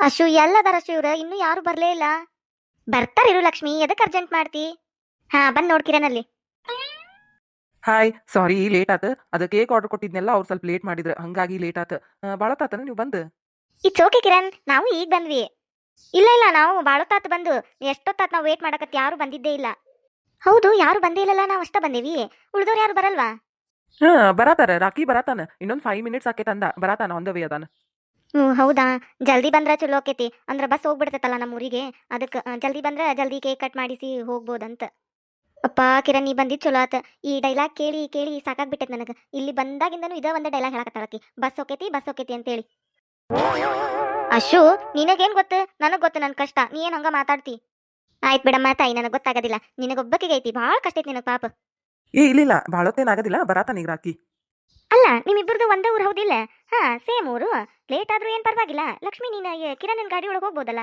ಅಶು ಎಲ್ಲದಾರ ಅಶು ಇವ್ರ ಇನ್ನೂ ಯಾರು ಬರ್ಲೇ ಇಲ್ಲ. ಬರ್ತಾರಿರು ಲಕ್ಷ್ಮಿ, ಎದಕ್ ಅರ್ಜೆಂಟ್ ಮಾಡ್ತಿ? ಹಾ ಬಂದ್ ನೋಡ್ಕಿರನಲ್ಲಿ. ಹಾಯ್, ಸಾರಿ ಲೇಟ್ ಆತ. ಅದ ಕೇಕ್ ಆರ್ಡರ್ ಕೊಟ್ಟಿದ್ನೆಲ್ಲ ಅವ್ರು ಸ್ವಲ್ಪ ಲೇಟ್ ಮಾಡಿದ್ರು, ಹಂಗಾಗಿ ಲೇಟ್ ಆತ. ಭಾಳ ತಾತನ ನೀವು ಬಂದು. ಇಟ್ಸ್ ಓಕೆ ಕಿರಣ್, ನಾವು ಈಗ ಬಂದ್ವಿ. ಇಲ್ಲ ಇಲ್ಲ, ನಾವು ಬಾಳೊತ್ತಾತ್ ಬಂದು. ಎಷ್ಟೊತ್ತಾತ್ ನಾವು ವೇಟ್ ಮಾಡಕತ್, ಯಾರು ಬಂದಿದ್ದೇ ಇಲ್ಲ. ಹೌದು, ಯಾರು ಬಂದೇ ಇಲ್ಲಲ್ಲ, ನಾವು ಅಷ್ಟ ಬಂದೇವಿ. ಉಳ್ದವ್ರು ಯಾರು ಬರಲ್ವಾ? ಹಾ ಬರತಾರ, ರಾಕಿ ಬರತಾನ. ಇನ್ನೊಂದು 5 minutes ಆಕೇತಂದ, ಬರತಾನ ಆನ್ ದ ವೇ ಅದಾನ. ಹೌದಾ. ಜಲ್ದಿ ಬಂದ್ರ ಚಲೋ ಆಕೇತಿ, ಅಂದ್ರ ಬಸ್ ಹೋಗ್ಬಿಡ್ತೈತಲ್ಲ ನಮ್ಮ ಊರಿಗೆ. ಅದಕ್ಕೆ ಜಲ್ದಿ ಬಂದ್ರ ಜಲ್ದಿ ಕೇಕ್ ಕಟ್ ಮಾಡಿಸಿ ಹೋಗ್ಬೋದಂತ. ಅಪ್ಪ ಕಿರಣ್, ನೀ ಬಂದಿದ್ ಚಲೋ ಆತ. ಈ ಡೈಲಾಗ್ ಕೇಳಿ ಕೇಳಿ ಸಾಕಾಗ್ಬಿಟ್ಟೈತ್ ನನಗೆ. ಇಲ್ಲಿ ಬಂದಾಗಿಂದನು ಇದ ಒಂದ ಡೈಲಾಗ್ ಹೇಳಕತ್ತಾಳಕಿ, ಬಸ್ ಹೋಕೇತಿ ಅಂತೇಳಿ. ಅಶು, ನಿನಗೇನ್ ಗೊತ್ತು? ನನಗ್ ಗೊತ್ತು ನನ್ ಕಷ್ಟ. ನೀ ಏನ್ ಹಂಗ ಮಾತಾಡ್ತಿ? ಆಯ್ತ್ ಬಿಡಮ್ಮ ತಾಯಿ, ನನಗ್ ಗೊತ್ತಾಗೋದಿಲ್ಲ. ನಿನಗೊಬ್ಬಕಿಗೆ ಐತಿ ಭಾಳ ಕಷ್ಟ ಐತಿ ನಿನಗ್ ಪಾಪ. ಇಲ್ಲ ಭಾಳತ್ತೇನ್ ಆಗೋದಿಲ್ಲ, ಬರತಾನ ಈಗ ರಾಕಿ. ಅಲ್ಲ, ನಿಮ್ಮಿಬ್ಬರದು ಒಂದೇ ಊರು ಹೌದಿಲ್ಲ? ಹಾ, ಸೇಮ್ ಊರು. ಲೇಟ್ ಆದ್ರೂ ಏನ್ ಪರವಾಗಿಲ್ಲ. ಲಕ್ಷ್ಮಿ, ನೀನ ಕಿರಣ್ ಗಾಡಿ ಒಳಗೆ ಹೋಗ್ಬೋದಲ್ಲ?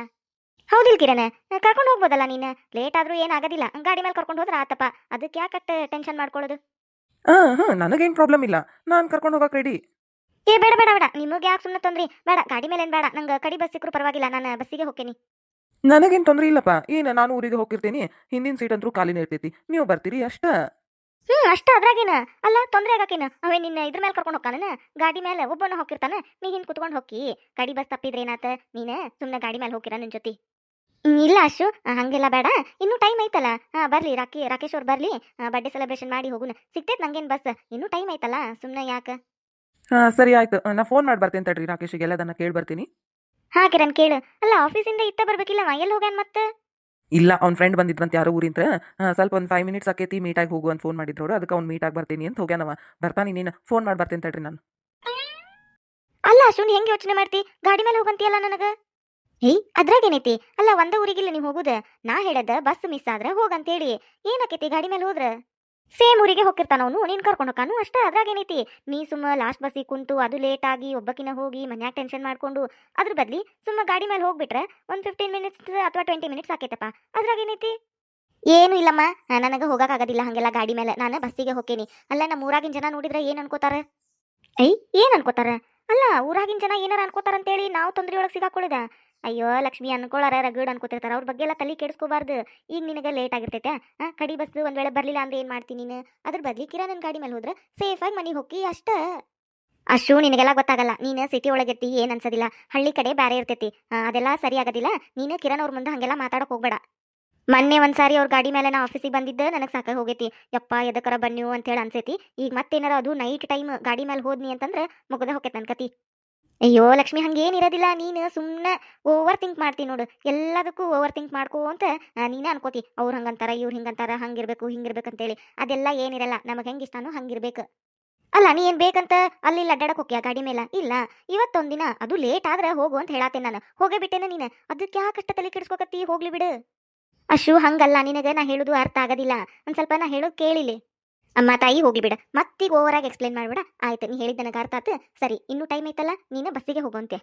ಹೌದಿಲ್ ಕಿರಣ್, ಕರ್ಕೊಂಡು ಹೋಗ್ಬೋದಲ್ಲ ನೀನು? ಲೇಟ್ ಆದ್ರೂ ಏನ್ ಆಗೋದಿಲ್ಲ, ಗಾಡಿ ಮೇಲೆ ಕರ್ಕೊಂಡು ಹೋದ್ರ ಆತಪ್ಪ. ಅದಕ್ಕೆ ಯಾಕಟ್ಟ ಟೆನ್ಷನ್ ಮಾಡ್ಕೊಳ್ಳೋದು? ನನಗೇನ್ ಪ್ರಾಬ್ಲಮ್ ಇಲ್ಲ, ನಾನ್ ಕರ್ಕೊಂಡು ಹೋಗಕ್ ರೆಡಿ. ಏ ಬೇಡ ಬೇಡ ಬೇಡ, ನಿಮಗೆ ಯಾಕೆ ಸುಮ್ಮನೆ ತೊಂದ್ರಿ? ಬೇಡ, ಗಾಡಿ ಮೇಲೆ ಏನ್ ಬೇಡ. ನಂಗೆ ಕಡಿ ಬಸ್ ಸಿಕ್ಕರು ಪರವಾಗಿಲ್ಲ, ನಾನು ಬಸ್ಸಿಗೆ ಹೋಗ್ತೀನಿ. ನನಗೇನ್ ತೊಂದ್ರೆ ಇಲ್ಲಪ್ಪ. ನಾನು ಊರಿಗೆ ಹೋಗಿರ್ತೇನಿ, ಹಿಂದಿನ ಸೀಟ್ ಅಂತೂ ಖಾಲಿನೇ ಇರ್ತೈತಿ, ನೀವು ಬರ್ತೀರಿ ಅಷ್ಟ. ಅಷ್ಟ ಅದ್ರಾಗೇನ? ಅಲ್ಲ, ತೊಂದ್ರೆ ಆಗಕೇನ? ಅವೇ ನಿನ್ನ ಇದ್ರ ಮೇಲೆ ಕರ್ಕೊಂಡು ಹೋಗ್ತಾನ, ಗಾಡಿ ಮೇಲೆ ಒಬ್ಬನ ಹೋಗಿರ್ತಾನ. ನೀ ಹಿಂದ್ ಕುತ್ಕೊಂಡು ಹೋಗಿ. ಕಡಿ ಬಸ್ ತಪ್ಪಿದ್ರೆ ಏನಾತ? ನೀನ ಸುಮ್ಮನೆ ಗಾಡಿ ಮೇಲೆ ಹೋಗಿರ ನಿನ್ ಜೊತೆ. ಇಲ್ಲ ಅಶು, ಹಂಗೆಲ್ಲ ಬೇಡ. ಇನ್ನೂ ಟೈಮ್ ಐತಲ್ಲ. ಬರ್ಲಿ ರಾಕೇಶ್ ಅವ್ರು ಬರ್ಲಿ. ಬರ್ಡೇ ಸೆಲೆಬ್ರೇಷನ್ ಮಾಡಿ ಹೋಗುನ. ಸಿಗ್ತೈತ್ ನಂಗೇನ್ ಬಸ್, ಇನ್ನೂ ಟೈಮ್ ಐತಲ್ಲ, ಸುಮ್ಮನೆ ಯಾಕ? ಸರಿ ಆಯ್ತು, ನಾ ಫೋನ್ ಮಾಡಿ ಬರ್ತೇನೆ ತಡ್ರಿ. ರಾಕೇಶಿಗೆ ಎಲ್ಲದನ್ನ ಕೇಳಿ ಬರ್ತೀನಿ. ಹಾ ಕಿರಣ್, ಕೇಳು. ಅಲ್ಲ, ಆಫೀಸಿಂದ ಇತ್ತ ಬರ್ಬೇಕಿಲ್ಲವ, ಎಲ್ಲಿ ಹೋಗ್ಯಾನ ಮತ್ತೆ? ಇಲ್ಲ, ಅವ್ನ ಫ್ರೆಂಡ್ ಬಂದಿದ್ರಂತ ಯಾರೋ ಊರಿಂತ. ಸ್ವಲ್ಪ ಒಂದು 5 minutes ಆಕೈತಿ, ಮೀಟ್ ಆಗಿ ಹೋಗು ಅಂತ ಫೋನ್ ಮಾಡಿದ್ರು. ಅದಕ್ಕೆ ಅವ್ನು ಮೀಟ್ ಆಗಿ ಬರ್ತೀನಿ ಅಂತ ಹೋಗ್ಯಾನವ. ಬರ್ತಾನೆ, ನೀನು ಫೋನ್ ಮಾಡಿ ಬರ್ತೇನೆ ತಡ್ರಿ ನಾನು. ಅಲ್ಲ ಅಶು, ನೀ ಹೆಂಗೆ ಯೋಚನೆ ಮಾಡ್ತಿ? ಗಾಡಿ ಮೇಲೆ ಹೋಗಂತೀಯಲ್ಲ ನನಗ. ಏಯ್, ಅದ್ರಾಗೇನೈತಿ? ಅಲ್ಲ, ಒಂದ ಊರಿಗಿಲ್ಲ ನೀವು ಹೋಗುದ. ನಾ ಹೇಳದ ಬಸ್ ಮಿಸ್ ಆದ್ರ ಹೋಗಂತೇಳಿ. ಏನಕೈತಿ ಗಾಡಿ ಮೇಲೆ ಹೋದ್ರ? ಸೇಮ್ ಊರಿಗೆ ಹೋಗಿರ್ತಾನ ಅವನು, ನೀನ್ ಕರ್ಕೊಂಡು ಹೋಗಾನು ಅಷ್ಟ. ಅದ್ರಾಗೇನೈತಿ? ನೀ ಸುಮ್ಮ ಲಾಸ್ಟ್ ಬಸ್ಸಿಗೆ ಕುಂತು ಅದು ಲೇಟ್ ಆಗಿ ಒಬ್ಬಕಿನ ಹೋಗಿ ಮನ್ಯಾಗ ಟೆನ್ಷನ್ ಮಾಡ್ಕೊಂಡು ಅದ್ರ ಬದ್ಲಿ ಸುಮ್ಮ ಗಾಡಿ ಮೇಲೆ ಹೋಗ್ಬಿಟ್ರೆ ಒಂದು 15 minutes ಅಥವಾ 20 minutes ಆಕೈತಪ್ಪ. ಅದ್ರಾಗೇನೈತಿ? ಏನು ಇಲ್ಲಮ್ಮ, ನನಗೆ ಹೋಗಕ್ಕಾಗೋದಿಲ್ಲ ಹಂಗೆಲ್ಲ ಗಾಡಿ ಮೇಲೆ. ನಾನು ಬಸ್ಸಿಗೆ ಹೋಗ್ತೀನಿ. ಅಲ್ಲ, ನಮ್ಮ ಊರಾಗಿನ ಜನ ನೋಡಿದ್ರೆ ಏನ್ ಅನ್ಕೋತಾರ? ಐ, ಏನ್ ಅನ್ಕೋತಾರ? ಅಲ್ಲ, ಊರಾಗಿನ ಜನ ಏನಾರ ಅನ್ಕೋತಾರಂತೇಳಿ ನಾವು ತೊಂದ್ರೆ ಒಳಗೆ ಸಿಗಾಕೊಳ್ಳಿದ? ಅಯ್ಯೋ ಲಕ್ಷ್ಮಿ, ಅನ್ಕೊಳ್ಳಾರ ರಗಡ್ ಅನ್ಕೋತಿರ್ತಾರ. ಅವ್ರ ಬಗ್ಗೆ ಎಲ್ಲ ತಲೆ ಕೆಡಿಸ್ಕೋಬಾರ್ದು. ಈಗ ನಿನಗೆ ಲೇಟ್ ಆಗಿರ್ತೈತೆ. ಕಡಿ ಬಸ್ ಒಂದ್ ವೇಳೆ ಬರ್ಲಿಲ್ಲ ಅಂದ್ರೆ ಏನ್ ಮಾಡ್ತೀನಿ ನೀನು? ಅದ್ರ ಬದ್ಲಿ ಕಿರಣನ್ ಗಾಡಿ ಮೇಲೆ ಹೋದ್ರೆ ಸೇಫ್ ಆಗಿ ಮನೆಗೆ ಹೋಗಿ ಅಷ್ಟ. ಅಶು, ನಿನಗೆಲ್ಲ ಗೊತ್ತಾಗಲ್ಲ. ನೀನು ಸಿಟಿ ಒಳಗಿರ್ತಿ, ಏನ್ ಅನ್ಸದಿಲ್ಲ. ಹಳ್ಳಿ ಕಡೆ ಬ್ಯಾರೆ ಇರ್ತೈತಿ. ಅದೆಲ್ಲ ಸರಿ ಆಗೋದಿಲ್ಲ. ನೀನು ಕಿರಣ್ ಅವ್ರ ಮುಂದೆ ಹಂಗೆಲ್ಲ ಮಾತಾಡಕ್ ಹೋಗ್ಬೇಡ. ಮೊನ್ನೆ ಒಂದ್ಸಾರಿ ಅವ್ರ ಗಾಡಿ ಮೇಲೆ ನಾ ಆಫೀಸಿಗೆ ಬಂದಿದ್ದ, ನನಗೆ ಸಾಕಾಗಿ ಹೋಗೈತಿ. ಯಪ್ಪ, ಎದಕ್ಕರ ಬನ್ನಿವು ಅಂತ ಹೇಳಿ ಅನ್ಸೈತಿ. ಈಗ ಮತ್ತೇನಾರ ಅದು ನೈಟ್ ಟೈಮ್ ಗಾಡಿ ಮೇಲೆ ಹೋದ್ನಿ ಅಂತಂದ್ರೆ ಮುಗ್ದ ಹೋಗೈತೆ ನನ್ನ ಕತಿ. ಅಯ್ಯೋ ಲಕ್ಷ್ಮಿ, ಹಂಗೇನಿರೋದಿಲ್ಲ. ನೀನು ಸುಮ್ಮನೆ ಓವರ್ ಥಿಂಕ್ ಮಾಡ್ತಿ ನೋಡು. ಎಲ್ಲದಕ್ಕೂ ಓವರ್ ಥಿಂಕ್ ಮಾಡ್ಕೋ ಅಂತ ನೀನೇ ಅನ್ಕೋತಿ. ಅವ್ರು ಹಂಗಂತಾರ, ಇವ್ರು ಹಿಂಗಂತಾರ, ಹಂಗಿರ್ಬೇಕು ಹಿಂಗಿರ್ಬೇಕಂತೇಳಿ. ಅದೆಲ್ಲ ಏನಿರಲ್ಲ. ನಮಗೆ ಹೆಂಗೆ ಇಷ್ಟಾನೋ ಹಂಗಿರ್ಬೇಕು. ಅಲ್ಲ, ನೀ ಏನ್ ಬೇಕಂತ ಅಲ್ಲಿ ಅಡ್ಡಾಡಕ್ ಹೋಗ್ಯಾ ಗಾಡಿ ಮೇಲೆ? ಇಲ್ಲ, ಇವತ್ತೊಂದಿನ ಅದು ಲೇಟ್ ಆದ್ರೆ ಹೋಗು ಅಂತ ಹೇಳತ್ತೇನೆ ನಾನು. ಹೋಗೇ ಬಿಟ್ಟೇನ ನೀನು. ಅದಕ್ಕೆ ಯಾಕಷ್ಟ ತಲೆ ಕೆಡಿಸ್ಕೋಕತ್ತಿ? ಹೋಗ್ಲಿ ಬಿಡು. ಅಶು, ಹಂಗಲ್ಲ. ನಿನಗೆ ನಾ ಹೇಳುದು ಅರ್ಥ ಆಗೋದಿಲ್ಲ. ಒಂದ್ ಸ್ವಲ್ಪ ನಾ ಹೇಳೋದು ಕೇಳಿಲಿ. ಅಮ್ಮ ತಾಯಿ, ಹೋಗಿ ಬಿಡ. ಮತ್ತೀಗ ಓವರ್ ಆಗಿ ಎಕ್ಸ್ಪ್ಲೇನ್ ಮಾಡ್ಬೇಡ. ಆಯ್ತು, ನೀ ಹೇಳಿದ ನನಗೆ ಅರ್ಥ ಆತು. ಸರಿ, ಇನ್ನೂ ಟೈಮ್ ಐತಲ್ಲ, ನೀನು ಬಸ್ಸಿಗೆ ಹೋಗುವಂತೆ.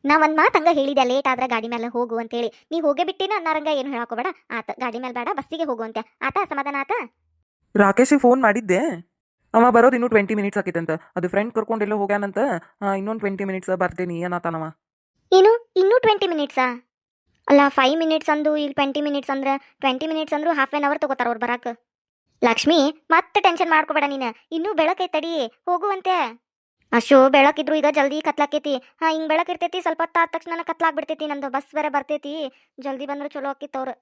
ನಾ ಒಂದ್ ಮಾತು ಹಂಗ ಹೇಳಿದೆ, ಲೇಟ್ ಆದ್ರೆ ಗಾಡಿ ಮೇಲೆ ಹೋಗು ಅಂತೇಳಿ. ನೀ ಹೋಗೇ ಬಿಟ್ಟಿನ ಅನ್ನಾರಂಗ ಏನು ಹೇಳಕೋಬೇಡ. ಆತ, ಗಾಡಿ ಮೇಲೆ ಬೇಡ, ಬಸ್ಸಿಗೆ ಹೋಗುವಂತೆ. ಆತ, ಸಮಾಧಾನ ಆತ? ರಾಕೇಶಿಗೆ ಫೋನ್ ಮಾಡಿದ್ದೆ. ಅವ ಬರೋದು ಇನ್ನೂ 20 minutes ಆಕೈತಂತ. ಅದು ಫ್ರೆಂಡ್ ಕರ್ಕೊಂಡೆಲ್ಲ ಹೋಗ್ಯಾನಂತ. ಇನ್ನೊಂದು 20 minutes ಬರ್ತೀನಿ ಏನತಾನವ. ಏನು, ಇನ್ನೂ 20 minutes? ಅಲ್ಲ, 5 minutes ಅಂದು ಇಲ್ಲಿ 20 minutes ಅಂದ್ರೆ 20 minutes ಅಂದ್ರೂ ½ ತಗೋತಾರ ಅವ್ರು ಬರಾಕ. ಲಕ್ಷ್ಮಿ, ಮತ್ತೆ ಟೆನ್ಷನ್ ಮಾಡ್ಕೋಬೇಡ ನೀನು. ಇನ್ನೂ ಬೆಳಕೈತಡಿ, ಹೋಗುವಂತೆ. ಅಶೋ, ಬೆಳಕಿದ್ರು ಈಗ ಜಲ್ದಿ ಕತ್ಲಾಕೈತಿ. ಹಿಂಗ್ ಬೆಳಕಿರ್ತೈತಿ, ಸ್ವಲ್ಪ ಹೊತ್ತಾದ ತಕ್ಷಣ ಕತ್ಲಾಗ್ಬಿಡ್ತೈತಿ. ನಮ್ದು ಬಸ್ ಬೇರೆ ಬರ್ತೈತಿ. ಜಲ್ದಿ ಬಂದ್ರೆ ಚಲೋ ಆಕಿತ್ತವ್ರು.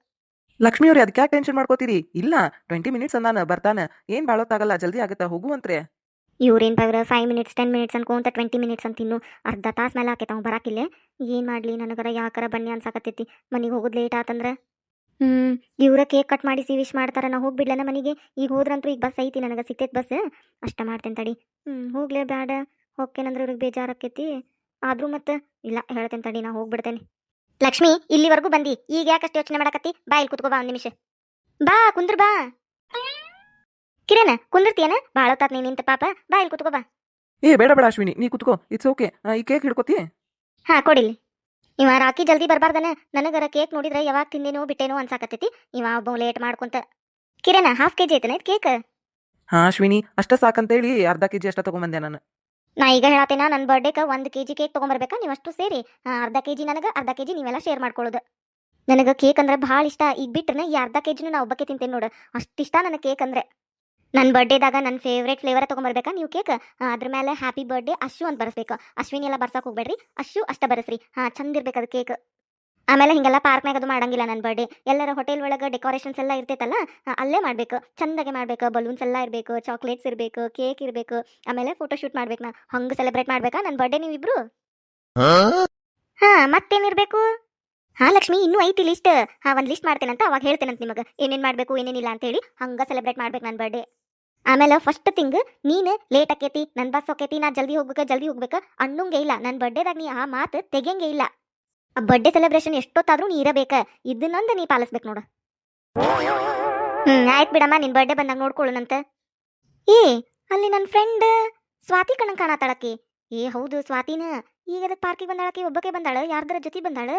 ಲಕ್ಷ್ಮಿ ಅವ್ರಿ, ಅದಕ್ಕೆ ಯಾಕೆ ಟೆನ್ಷನ್ ಮಾಡ್ಕೋತೀರಿ? ಇಲ್ಲ, 20 minutes ಅಂದಾನ, ಬರ್ತಾನ. ಏನ್ ಬಾಳೋತ್ತಾಗಲ್ಲ, ಜಲ್ದಿ ಆಗುತ್ತಾ, ಹೋಗುವಂತ್ರೆ. ಇವ್ರೇನ್ ಬಗ್ರ 5 minutes 10 minutes ಅನ್ಕೊಂತ 20 minutes ಅಂತ ಇನ್ನು ಅರ್ಧ ತಾಸು ಮೇಲೆ ಆಕೈತ ಅವ್ನು ಬರಾಕಿಲ್ಲ. ಏನ್ ಮಾಡ್ಲಿ ನನಗರ ಯಾಕರ ಬನ್ನಿ ಅನ್ಸಾಕತ್ತೈತಿ. ಮನೆಗೆ ಹೋಗೋದು ಲೇಟ್ ಆತಂದ್ರೆ. ಇವ್ರ ಕೇಕ್ ಕಟ್ ಮಾಡಿಸಿ ವಿಶ್ ಮಾಡ್ತಾರ. ನಾ ಹೋಗ್ಬಿಡ್ಲನ ಮನೆಗೆ. ಈಗ ಹೋದ್ರಂತೂ ಈಗ ಬಸ್ ಐತಿ, ನನಗೆ ಸಿಗ್ತೈತೆ ಬಸ್. ಅಷ್ಟ ಮಾಡ್ತೇನೆ ತಡಿ. ಹೋಗ್ಲೇ ಬ್ಯಾಡ. ಹೋಗ್ತೇನಂದ್ರೆ ಇವ್ರಿಗೆ ಬೇಜಾರಾಕೈತಿ. ಆದ್ರೂ ಮತ್ತೆ ಇಲ್ಲ, ಹೇಳ್ತೇನೆ ತಡಿ, ನಾ ಹೋಗ್ಬಿಡ್ತೇನೆ. ಲಕ್ಷ್ಮಿ, ಇಲ್ಲಿವರೆಗೂ ಬಂದಿ, ಈಗ ಯಾಕಷ್ಟು ಯೋಚನೆ ಮಾಡಕತ್ತಿ? ಬಾ, ಇಲ್ಲಿ ಕುತ್ಕೋ ಬಾ, ಒಂದ್ ನಿಮಿಷ. ಬಾ, ಕುಂದ್ರ ಬಾ. ಕಿರಣ್, ಕುಂದಿರ್ತೀಯನ? ಭಾಳ ಹೊತ್ತಾತ್ ನೀನ್ ನಿಂತ ಪಾಪ. ಬಾ, ಇಲ್ಲಿ ಕುತ್ಕೋ ಬಾ. ಬೇಡ ಬೇಡ ಅಶ್ವಿನಿ, ನೀ ಕುತ್ಕೋ, ಇಟ್ಸ್ ಓಕೆ. ಈ ಕೇಕ್ ಹಿಡ್ಕೋತಿ. ಹಾ, ಕೊಡಿಲಿ. ಇವ ರಾಕಿ ಜಲ್ದಿ ಬರ್ಬಾರ್ದನ. ನನಗರ ಕೇಕ್ ನೋಡಿದ್ರೆ ಯಾವಾಗ ತಿಂದೇನೋ ಬಿಟ್ಟೇನೋ ಅನ್ಸಾಕತ್ತೈತಿ. ಇವ ಒಬ್ಬ ಲೇಟ್ ಮಾಡ್ಕೊಂತ. ಕಿರಣ್, ½ kg ಐತನ ಕೇಕ್? ಅಶ್ವಿನಿ, ಅಷ್ಟ ಸಾಕಂತೇಳಿ ಅರ್ಧ kg ಅಷ್ಟ ತಗೊಂಬಂದೆ ನಾನು. ನಾ ಈಗ ಹೇಳತ್ತೇನ ನನ್ನ ಬರ್ಡೇಗೆ 1 kg ಕೇಕ್ ತೊಗೊಂಬರ್ಬೇಕಾ ನೀವಷ್ಟು ಸೇರಿ ಅರ್ಧ ಕೆಜಿ ನನಗೆ ಅರ್ಧ ಕೆಜಿ ನೀವೆಲ್ಲ ಶೇರ್ ಮಾಡ್ಕೊಳ್ಳೋದು. ನನಗೆ ಕೇಕ್ ಅಂದ್ರೆ ಭಾಳ ಇಷ್ಟ. ಈಗ ಬಿಟ್ರೆ ಈ ಅರ್ಧ ಕೆಜಿನೂ ನಾ ಒಬ್ಬಕ್ಕೆ ತಿಂತೇನೆ ನೋಡು, ಅಷ್ಟಿಷ್ಟ ನನಗೆ ಕೇಕ್ ಅಂದ್ರೆ. ನನ್ನ ಬರ್ಡೇದಾಗ ನನ್ನ ಫೇವ್ರೇಟ್ ಫ್ಲೇವರ ತೊಗೊಂಬರ್ಬೇಕಾ ನೀವು ಕೇಕ್. ಅದ್ರ ಮೇಲೆ ಹ್ಯಾಪಿ ಬರ್ಡೇ ಅಶ್ವು ಅಂತ ಬರ್ಸ್ಬೇಕು. ಅಶ್ವಿನಿ ಎಲ್ಲ ಬರ್ಸಕ್ಕೆ ಹೋಗ್ಬೇಡ್ರಿ, ಅಶ್ವು ಅಷ್ಟ ಬರ್ಸ್ರಿ. ಚಂದ ಇರ್ಬೇಕು ಅದು ಕೇಕ್. ಆಮೇಲೆ ಹಿಂಗೆಲ್ಲ ಪಾರ್ಕ್ನಾಗ ಅದು ಮಾಡಂಗಿಲ್ಲ. ನನ್ನ ಬರ್ಡೇ ಎಲ್ಲರ ಹೋಟೆಲ್ ಒಳಗೆ ಡೆಕೋರೇಷನ್ಸ್ ಎಲ್ಲ ಇರ್ತೈತಲ್ಲ, ಅಲ್ಲೇ ಮಾಡಬೇಕು. ಚಂದಾಗೆ ಮಾಡಬೇಕು. ಬಲೂನ್ಸ್ ಎಲ್ಲ ಇರಬೇಕು, ಚಾಕ್ಲೇಟ್ಸ್ ಇರಬೇಕು, ಕೇಕ್ ಇರಬೇಕು. ಆಮೇಲೆ ಫೋಟೋ ಶೂಟ್ ಮಾಡ್ಬೇಕು. ನಾ ಹಂಗೆ ಸೆಲೆಬ್ರೇಟ್ ಮಾಡ್ಬೇಕಾ ನನ್ನ ಬರ್ಡೇ ನೀವಿಬ್ರು. ಮತ್ತೇನಿರ್ಬೇಕು. ಲಕ್ಷ್ಮಿ ಇನ್ನೂ ಐತಿ ಲಿಸ್ಟ್. ಒಂದು ಲಿಸ್ಟ್ ಮಾಡ್ತೇನಂತ ಅವಾಗ ಹೇಳ್ತೇನಂತ ನಿಮಗೆ ಏನೇನು ಮಾಡಬೇಕು ಏನೇನಿಲ್ಲ ಅಂತೇಳಿ. ಹಂಗೆ ಸೆಲೆಬ್ರೇಟ್ ಮಾಡ್ಬೇಕು ನನ್ನ ಬರ್ಡೇ. ಆಮೇಲೆ ಫಸ್ಟ್ ಥಿಂಗ್, ನೀನು ಲೇಟ್ ಆಕೇತಿ, ನನ್ನ ಬಸ್ ಹೋಕೇತಿ, ನಾ ಜಲ್ದಿ ಹೋಗ್ಬೇಕು ಅನ್ನೋಂಗೆ ಇಲ್ಲ. ನನ್ನ ಬರ್ಡೇದಾಗ ನೀ ಆ ಮಾತು ತೆಗಿಯಂಗೆ ಇಲ್ಲ. ಆ ಬರ್ಡೇ ಸೆಲೆಬ್ರೇಷನ್ ಎಷ್ಟೊತ್ತಾದ್ರೂ ನೀ ಇರಬೇಕು. ಇದನ್ನೊಂದು ನೀ ಪಾಲಿಸ್ಬೇಕು ನೋಡು. ಆಯ್ತು ಬಿಡಮ್ಮ, ನಿನ್ನ ಬರ್ಡೇ ಬಂದಾಗ ನೋಡ್ಕೊಳ್ಳೋಣಂತ. ಅಲ್ಲಿ ನನ್ನ ಫ್ರೆಂಡ್ ಸ್ವಾತಿ ಕಣ್ಣಂಗೆ ಕಾಣತ್ತಾಳಕಿ. ಹೌದು ಸ್ವಾತಿನ. ಈಗ ಅದಕ್ಕೆ ಪಾರ್ಕಿಗೆ ಬಂದಾಳಕಿ, ಒಬ್ಬಕ್ಕೆ ಬಂದಾಳ, ಯಾರ್ದರ ಜೊತೆ ಬಂದಾಳ.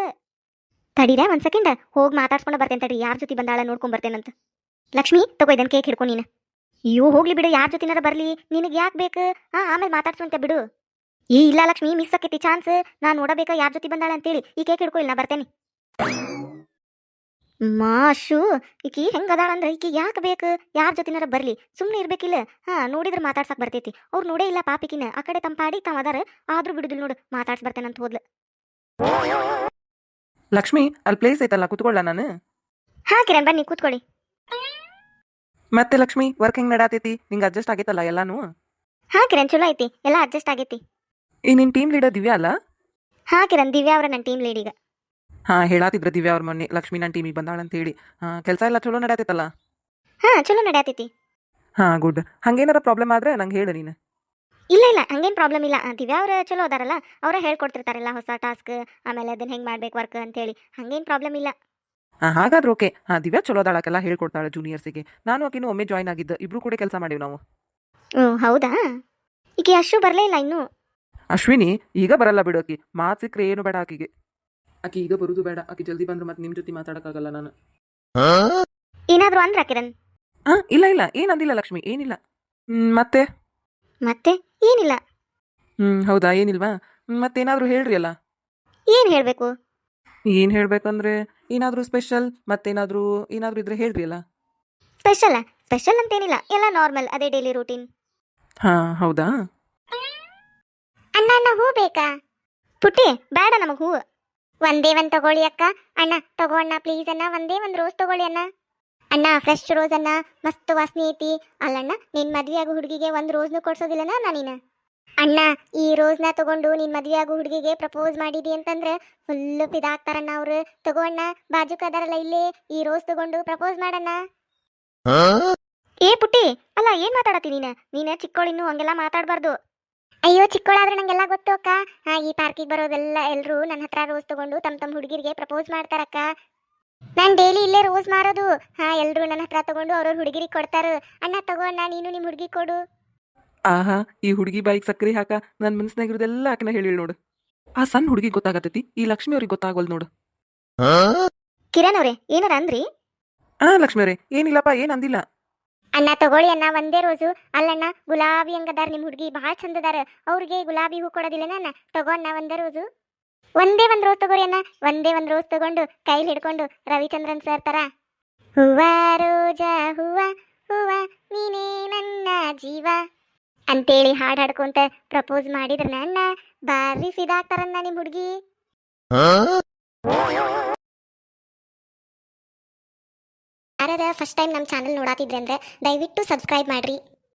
ತಡೀರಾ ಒಂದು ಸೆಕೆಂಡ್, ಹೋಗಿ ಮಾತಾಡ್ಸ್ಕೊಂಡು ಬರ್ತೇನೆ ತಡಿ, ಯಾರ ಜೊತೆ ಬಂದಾಳ ನೋಡ್ಕೊಂಡ್ ಬರ್ತೇನಂತ. ಲಕ್ಷ್ಮಿ ತಗೋ ಇದನ್ನು ಕೇಕ್ ಹಿಡ್ಕೊ ನೀನು. ಹೋಗ್ಲಿ ಬಿಡು, ಯಾರ ಜೊತೆನಾರ ಬರಲಿ, ನಿನಗೆ ಯಾಕೆ ಬೇಕು. ಆಮೇಲೆ ಮಾತಾಡ್ಸುವಂತೆ ಬಿಡು. ಇಲ್ಲ ಲಕ್ಷ್ಮಿ, ಮಿಸ್ ಆಕೈತಿ ಚಾನ್ಸ್. ನಾನು ನೋಡಬೇಕಾ ಯಾರ ಜೊತೆ ಬಂದಾಳ ಅಂತೇಳಿ. ಈ ಕೇಕ್ ಹಿಡ್ಕೊ, ಇಲ್ಲ ನಾ ಬರ್ತೇನೆ. ಮಾಶು, ಈಕಿ ಹೆಂಗದಾಳ ಅಂದ್ರೆ ಈಕಿ ಯಾಕೆ ಬೇಕು, ಯಾರ ಜೊತೆನಾರ ಬರಲಿ, ಸುಮ್ಮನೆ ಇರ್ಬೇಕಿಲ್ಲ. ನೋಡಿದ್ರೆ ಮಾತಾಡ್ಸಕ್ ಬರ್ತೈತಿ. ಅವ್ರು ನೋಡೇ ಇಲ್ಲ ಪಾಪಿಕಿನ, ಆ ಕಡೆ ತಂಪಾಡಿ ತಾವ ಅದಾರ, ಆದ್ರೂ ಬಿಡುದಿಲ್ಲ ನೋಡು, ಮಾತಾಡ್ಸ್ ಬರ್ತೇನಂತ ಹೋದ್ಲು. ಲಕ್ಷ್ಮಿ ಅಲ್ಲಿ ಪ್ಲೇಸ್ ಐತಲ್ಲ, ಕುತ್ಕೊಳ್ಳ ನಾನು. ಕಿರಣ್ ಬನ್ನಿ ಕೂತ್ಕೊಳ್ಳಿ. ಮತ್ತೆ ಲಕ್ಷ್ಮಿ ವರ್ಕ್ ಹೆಂಗ್ ನಡಾತೈತಿ, ನಿಂಗೆ ಅಡ್ಜಸ್ಟ್ ಆಗೈತಲ್ಲ ಎಲ್ಲಾನು. ಕಿರಣ್ ಚಲೋ ಐತಿ, ಎಲ್ಲ ಅಡ್ಜಸ್ಟ್ ಆಗೈತಿ. ಈ ನಿನ್ ಟೀಮ್ ಲೀಡರ್ ದಿವ್ಯಾ ಅಲ್ಲ. ಕಿರಣ್ ದಿವ್ಯಾ ಅವ್ರ ನನ್ನ ಟೀಮ್ ಲೀಡ್ ಈಗ. ಹೇಳಾತಿದ್ರ ದಿವ್ಯಾ ಅವ್ರ ಮೊನ್ನೆ ಲಕ್ಷ್ಮಿ ನನ್ನ ಟೀಮಿಗೆ ಬಂದಾಳ ಅಂತ ಹೇಳಿ. ಕೆಲಸ ಎಲ್ಲ ಚಲೋ ನಡಾತೈತಲ್ಲ. ಚಲೋ ನಡ್ಯಾತೈತಿ. ಗುಡ್. ಹಂಗೇನಾರ ಪ್ರಾಬ್ಲಮ್ ಆದ್ರೆ ನಂಗೆ ಹೇಳು ನೀನು. ಇಲ್ಲ ಹಂಗೇನು ಪ್ರಾಬ್ಲಮ್ ಇಲ್ಲ. ದಿವ್ಯಾ ಅವ್ರ ಚಲೋ ಅದಾರಲ್ಲ, ಅವರ ಹೇಳ್ಕೊಡ್ತಿರ್ತಾರಲ್ಲ ಹೊಸ ಟಾಸ್ಕ್, ಆಮೇಲೆ ಅದನ್ನ ಹೆಂಗೆ ಮಾಡ್ಬೇಕು ವರ್ಕ್ ಅಂತೇಳಿ. ಹಂಗೇನು ಪ್ರಾಬ್ಲಮ್ ಇಲ್ಲ. ಹಾಗಾದ್ರೆ ಓಕೆ. ದಿವ್ಯಾ ಚಲೋ ಅದಾಳಕ್ಕೆಲ್ಲ ಹೇಳ್ಕೊಡ್ತಾಳೆ ಜೂನಿಯರ್ಸಿಗೆ. ನಾನು ಆಕಿನೂ ಒಮ್ಮೆ ಜಾಯ್ನ್ ಆಗಿದ್ದು, ಇಬ್ರು ಕೂಡ ಕೆಲಸ ಮಾಡೀವಿ ನಾವು. ಹೌದಾ. ಈಗ ಅಷ್ಟು ಬರಲೇ ಇಲ್ಲ ಇನ್ನೂ. ಅಶ್ವಿನಿ ಈಗ ಬರಲ್ಲ ಬಿಡು, ಆಕಿ ಮಾತು ಸಿಕ್ಕರೆ ಏನು ಬೇಡ ಆಕಿಗೆ. ಆಕಿ ಈಗ ಬರುದು ಬೇಡ, ಆಕಿ ಜಲ್ದಿ ಬಂದ್ರೆ ಮತ್ತೆ ನಿಮ್ಮ ಜೊತೆ ಮಾತಾಡಕ್ಕಾಗಲ್ಲ ನಾನು. ಏನಾದ್ರು ಅಂದ್ರ ಕಿರಣ್? ಇಲ್ಲ ಏನಂದಿಲ್ಲ ಲಕ್ಷ್ಮಿ, ಏನಿಲ್ಲ. ಮತ್ತೆ ಏನಿಲ್ಲ. ಹೌದಾ, ಏನಿಲ್ವಾ? ಮತ್ತೇನಾದ್ರೂ ಹೇಳ್ರಿ ಅಲ್ಲ. ಏನ್ ಹೇಳ್ಬೇಕು? ಏನ್ ಹೇಳ್ಬೇಕಂದ್ರೆ ಏನಾದ್ರೂ ಸ್ಪೆಷಲ್, ಮತ್ತೇನಾದ್ರೂ ಇದ್ರೆ ಹೇಳ್ರಿ ಅಲ್ಲ. ಸ್ಪೆಷಲ್ ಅಂತೇನಿಲ್ಲ, ಎಲ್ಲ ನಾರ್ಮಲ್, ಅದೇ ಡೈಲಿ ರೂಟೀನ್. ಹೌದಾ. ಅಣ್ಣ ಹೂ ಬೇಕಾ? ಪುಟ್ಟಿ ಬೇಡ ನಮಗ್ ಹೂ. ಒಂದೇ ಒಂದ್ ತಗೊಳ್ಳಿ ಅಕ್ಕ. ಅಣ್ಣ ತಗೋ ಅಣ್ಣ ಪ್ಲೀಸ್ ಅಣ್ಣ, ಒಂದೇ ಒಂದ್ ರೋಸ್ ತಗೊಳ್ಳಿ ಅಣ್ಣ. ಅಣ್ಣ ಫ್ರೆಶ್ ರೋಸ್ ಅಣ್ಣ, ಮಸ್ತ್ ವಾಸನೆ ಐತಿ. ಅಲ್ಲಣ್ಣ ನಿನ್ ಮದ್ವೆ ಆಗೋ ಹುಡುಗಿಗೆ ಒಂದ್ ರೋಸ್ನು ಕೊಡ್ಸೋದಿಲ್ಲನ ನಾನೀನ? ಅಣ್ಣ ಈ ರೋಸ್ನ ತಗೊಂಡು ನಿನ್ ಮದ್ವೆ ಆಗೋ ಹುಡುಗಿಗೆ ಪ್ರಪೋಸ್ ಮಾಡಿದಿ ಅಂತಂದ್ರೆ ಫುಲ್ ಫಿದಾಗ್ತಾರಣ್ಣ ಅವ್ರು. ತಗೋ ಅಣ್ಣ, ಬಾಜುಕ ಅದಾರಲ್ಲ ಇಲ್ಲೇ, ಈ ರೋಸ್ ತಗೊಂಡು ಪ್ರಪೋಸ್ ಮಾಡಣ್ಣ. ಪುಟ್ಟಿ ಅಲ್ಲ, ಏನ್ ಮಾತಾಡತಿ ನೀನ ಚಿಕ್ಕೋಳಿನ್ನು, ಹಂಗೆಲ್ಲ ಮಾತಾಡ್ಬಾರ್ದು. ಅಯ್ಯೋ ಚಿಕ್ಕೋಳಾದ್ರೆ ನಂಗೆಲ್ಲ ಗೊತ್ತು ಅಕ್ಕ. ಈ ಪಾರ್ಕಿಗೆ ಬರೋದೆಲ್ಲ ಎಲ್ರು ನನ್ನ ಹತ್ರ ರೋಸ್ ತಗೊಂಡು ತಮ್ಮ ಹುಡುಗಿರಿಗೆ ಪ್ರಪೋಸ್ ಮಾಡ್ತಾರಕ್ಕ. ನಾನ್ ಡೈಲಿ ಇಲ್ಲೇ ರೋಸ್ ಮಾರೋದು. ಎಲ್ರು ನನ್ನ ಹತ್ರ ತಗೊಂಡು ಅವ್ರವ್ರ ಹುಡುಗಿರಿಗೆ ಕೊಡ್ತಾರ. ಅಣ್ಣ ತಗೋ ಅಣ್ಣ, ನೀನು ನಿಮ್ ಹುಡುಗಿ ಕೊಡು. ಈ ಹುಡುಗಿ ಬಾಯಿಗೆ ಸಕ್ಕರೆ ಹಾಕ ನನ್ನ ಮನಸ್ಸಿನಾಗಿರೋದೆಲ್ಲ ಆಕನ ಹೇಳಿ ನೋಡು. ಆ ಸಣ್ಣ ಹುಡುಗಿ ಗೊತ್ತಾಗತ್ತೈತಿ, ಈ ಲಕ್ಷ್ಮಿ ಅವ್ರಿಗೆ ಗೊತ್ತಾಗೋಲ್ ನೋಡು. ಕಿರಣ್ ಅವ್ರೆ ಏನಾರ ಅಂದ್ರಿ? ಲಕ್ಷ್ಮಿ ಅವ್ರೆ ಏನಿಲ್ಲಪ್ಪ, ಏನ್ ಅಂದಿಲ್ಲ. ಅಣ್ಣ ತಗೊಳ್ಳಿ ಅಣ್ಣ ಒಂದೇ ರೋಸು. ಅಲ್ಲಣ್ಣ ಗುಲಾಬಿ ಹಂಗದಾರ ನಿಮ್ ಹುಡುಗಿ, ಬಹಳ ಚಂದದಾರ. ಅವ್ರಿಗೆ ಗುಲಾಬಿ ಹೂ ಕೊಡೋದಿಲ್ಲನ ಅಣ್ಣ? ತಗೋ ಅಣ್ಣ ಒಂದೇ ರೋಸು. ಒಂದೇ ಒಂದ್ ರೋಸ್ ತಗೋರಿ ಅಣ್ಣ. ಒಂದೇ ಒಂದ್ ರೋಸ್ ತಗೊಂಡು ಕೈಲಿ ಹಿಡ್ಕೊಂಡು ರವಿಚಂದ್ರನ್ ಸರ್ ತರ ಹೂವ ರೋಜಾ ಹೂವ ಹೂವ ನೀನೇ ನನ್ನ ಜೀವ ಅಂತೇಳಿ ಹಾಡ್ ಹಾಡ್ಕೊಂತ ಪ್ರಪೋಸ್ ಮಾಡಿದ್ರ ಅಣ್ಣ ಬಾರಿ ಫಿದಾಗ್ತಾರಣ್ಣ ನಿಮ್ ಹುಡುಗಿ. ಯಾರಾರ ಫಸ್ಟ್ ಟೈಮ್ ನಮ್ಮ ಚಾನಲ್ ನೋಡಾತಿದ್ರೆ ಅಂದ್ರೆ ದಯವಿಟ್ಟು ಸಬ್ಸ್ಕ್ರೈಬ್ ಮಾಡ್ರಿ.